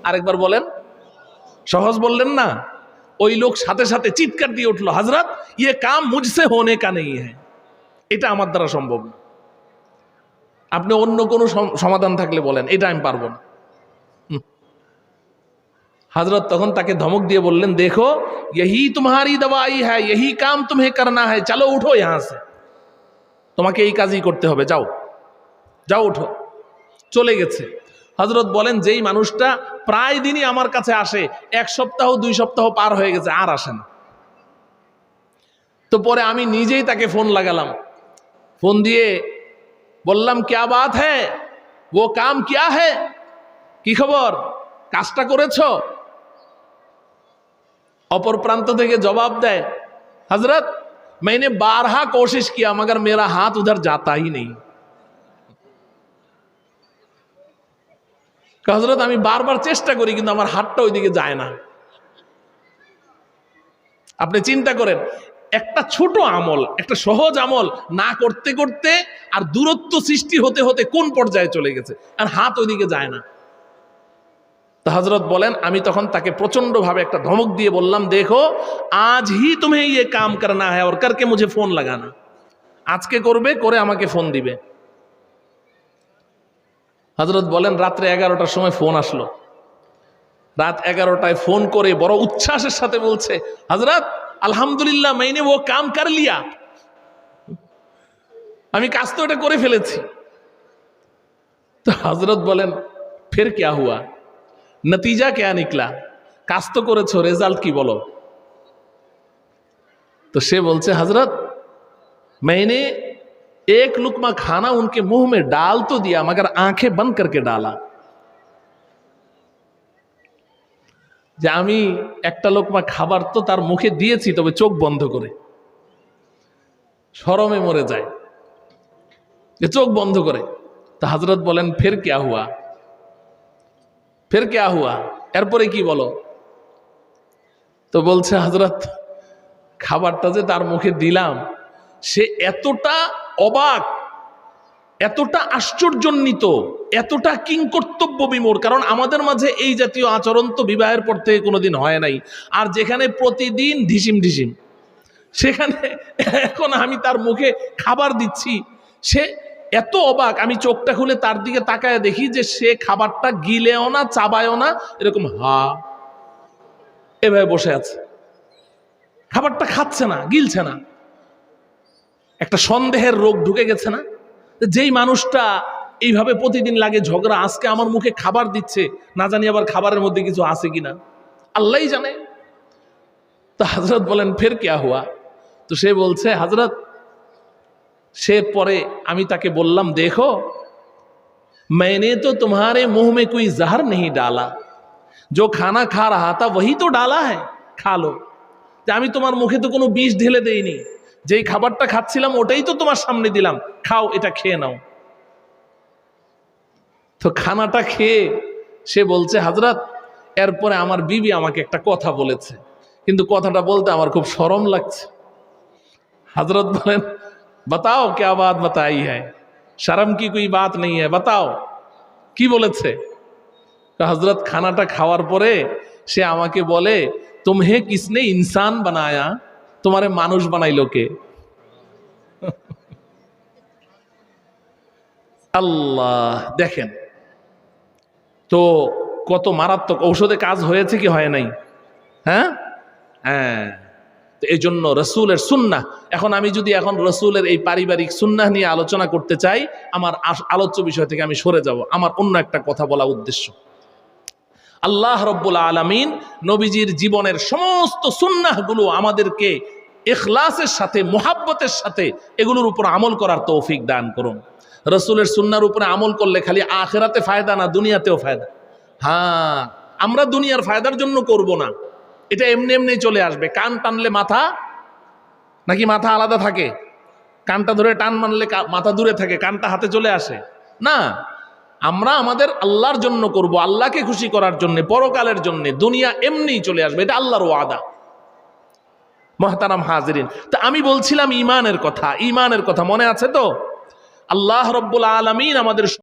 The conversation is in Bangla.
আরেকবার বলেন, সহজ বললেন না? ওই লোক সাথে সাথে চিৎকার দিয়ে উঠলো, হযরত ইয়ে কাম মুঝসে হোনে কা নেই হ্যায়, এটা আমার দ্বারা সম্ভব না। আপনি অন্য কোনো সমাধান থাকলে বলেন, এটা আমি পারবো না। হযরত তখন তাকে ধমক দিয়ে বললেন, দেখো यही तुम्हारी दवाई है, यही काम तुम्हें करना है, चलो उठो यहां से, তোমাকে এই কাজই করতে হবে, যাও যাও উঠো। চলে গেছে। হযরত বলেন, যেই মানুষটা প্রায় দিনই আমার কাছে আসে, 1 সপ্তাহ 2 সপ্তাহ পার হয়ে গেছে, আর আসে না। তো পরে আমি নিজেই তাকে ফোন লাগালাম, ফোন দিয়ে বললাম, क्या बात है, वो काम क्या है, কি খবর, কাজটা করেছো? অপর প্রান্ত থেকে জবাব দেয়, হযরত मैंने 12 कोशिश किया मगर मेरा हाथ उधर जाता ही नहीं। হযরত আমি বারবার চেষ্টা করি কিন্তু আমার হাতটা ওইদিকে যায় না। আপনি চিন্তা করেন, একটা ছোট আমল, একটা সহজ আমল না করতে করতে আর দূরত্ব সৃষ্টি হতে হতে কোন পর্যায়ে চলে গেছে, আর হাত ওইদিকে যায় না। তো হযরত বলেন, আমি তখন তাকে প্রচন্ড ভাবে একটা ধমক দিয়ে বললাম, দেখো আজ হি তুমি ये काम करना है और करके मुझे फोन लगाना, আজকে করবে, করে আমাকে ফোন দিবে। হযরত বলেন, রাত্রে 11টার সময় ফোন আসলো। রাত 11টায় ফোন করে বড় উচ্ছ্বাসের সাথে বলছে, হযরত আলহামদুলিল্লাহ मैंने वो काम कर लिया, আমি কাজ তো এটা করে ফেলেছি। তো হযরত বলেন, फिर क्या हुआ, नतीजा क्या निकला, কাজ তো করেছো, রেজাল্ট কি বলো? তো সে বলছে, हजरत मैंने एक लुकमा खाना उनके मुंह में डाल तो दिया मगर आंखें बंद करके डाला। যে আমি একটা লোকমা খাবার তো তার মুখে দিয়েছি, তবে চোখ বন্ধ করে, শরমে মরে যায়, যে চোখ বন্ধ করে। তো হযরত বলেন, फिर क्या हुआ, फिर क्या हुआ, এরপরে কি বলো? তো বলছে, হযরত খাবারটা যে তার মুখে দিলাম, সে এতটা অবাক, এতটা আশ্চর্যান্বিত, এতটা কিংকর্তব্য বিমূঢ়, কারণ আমাদের মাঝে এই জাতীয় আচরণ তো বিবাহের পর থেকে কোনোদিন হয় নাই। আর যেখানে প্রতিদিন ঢিসিম ঢিসিম, সেখানে এখন আমি তার মুখে খাবার দিচ্ছি, সে এত অবাক। আমি চোখটা খুলে তার দিকে তাকায় দেখি যে সে খাবারটা গিলেও না, চাবায়ও না, এরকম হা এভাবে বসে আছে, খাবারটা খাচ্ছে না, গিলছে না। একটা সন্দেহের রোগ ঢুকে গেছে না? যেই মানুষটা এইভাবে প্রতিদিন লাগে ঝগড়া, আজকে আমার মুখে খাবার দিচ্ছে, না জানি আবার খাবারের মধ্যে কিছু আছে কিনা, আল্লাহই জানে। তো হযরত বলেন, ফের क्या हुआ? তো সে বলছে, হযরত সে পরে আমি তাকে বললাম, देखो मैंने तो तुम्हारे मुंह में कोई जहर नहीं डाला, जो खाना खा रहा था वही तो डाला है, खा लो। যে আমি তোমার মুখে তো কোনো বিষ ঢেলে দেইনি, যেই খাবারটা খাচ্ছিলাম ওটাই তো তোমার সামনে দিলাম, খাও, এটা খেয়ে নাও। তো খানাটা খেয়ে সে বলছে, হযরত এরপরে আমার বিবি আমাকে একটা কথা বলেছে, কিন্তু কথাটা বলতে আমার খুব শরম লাগছে। হযরত বলেন, बताओ क्या बात बताई है, शर्म की कोई बात नहीं है, बताओ কি বলেছে? হযরত খানাটা খাওয়ার পরে সে আমাকে বলে, तुम्हें किसने इंसान बनाया, तुम्हारे মানুষ বানাইলো কে? আল্লাহ, দেখেন তো কত মারাত্মক। ঔষধে কাজ হয়েছে কি হয় নাই? হ্যাঁ হ্যাঁ। এই জন্য রসুলের সুন্নাহ, এখন আমি যদি এখন রসুলের এই পারিবারিক সুন্নাহ নিয়ে আলোচনা করতে চাই, আমার আলোচ্য বিষয় থেকে আমি সরে যাব। আমার অন্য একটা কথা বলা উদ্দেশ্য। আল্লাহ রব্বুল আলামিন নবীজির জীবনের সমস্ত সুন্নাহগুলো আমাদেরকে ইখলাসের সাথে, মুহাব্বতের সাথে এগুলোর উপর আমল করার তৌফিক দান করুন। রসুলের সুন্নাহর উপরে আমল করলে খালি আখিরাতে ফায়দা না, দুনিয়াতেও ফায়দা। হ্যাঁ, আমরা দুনিয়ার ফায়দার জন্য করব না, এটা এমনি এমনি চলে আসবে। কান টানলে মাথা, নাকি মাথা আলাদা থাকে? কানটা ধরে টান মানলে মাথা দূরে থাকে, কানটা হাতে চলে আসে না। আমরা আমাদের আল্লাহর জন্য করব, আল্লাহকে খুশি করার জন্য, পরকালের জন্য। দুনিয়া এমনিই চলে আসবে, এটা আল্লাহর ওয়াদা। মুহতারাম হাজিরিন, তো আমি বলছিলাম ইমানের কথা। ইমানের কথা মনে আছে তো? আল্লাহ রব্বুল আলামিন আমাদের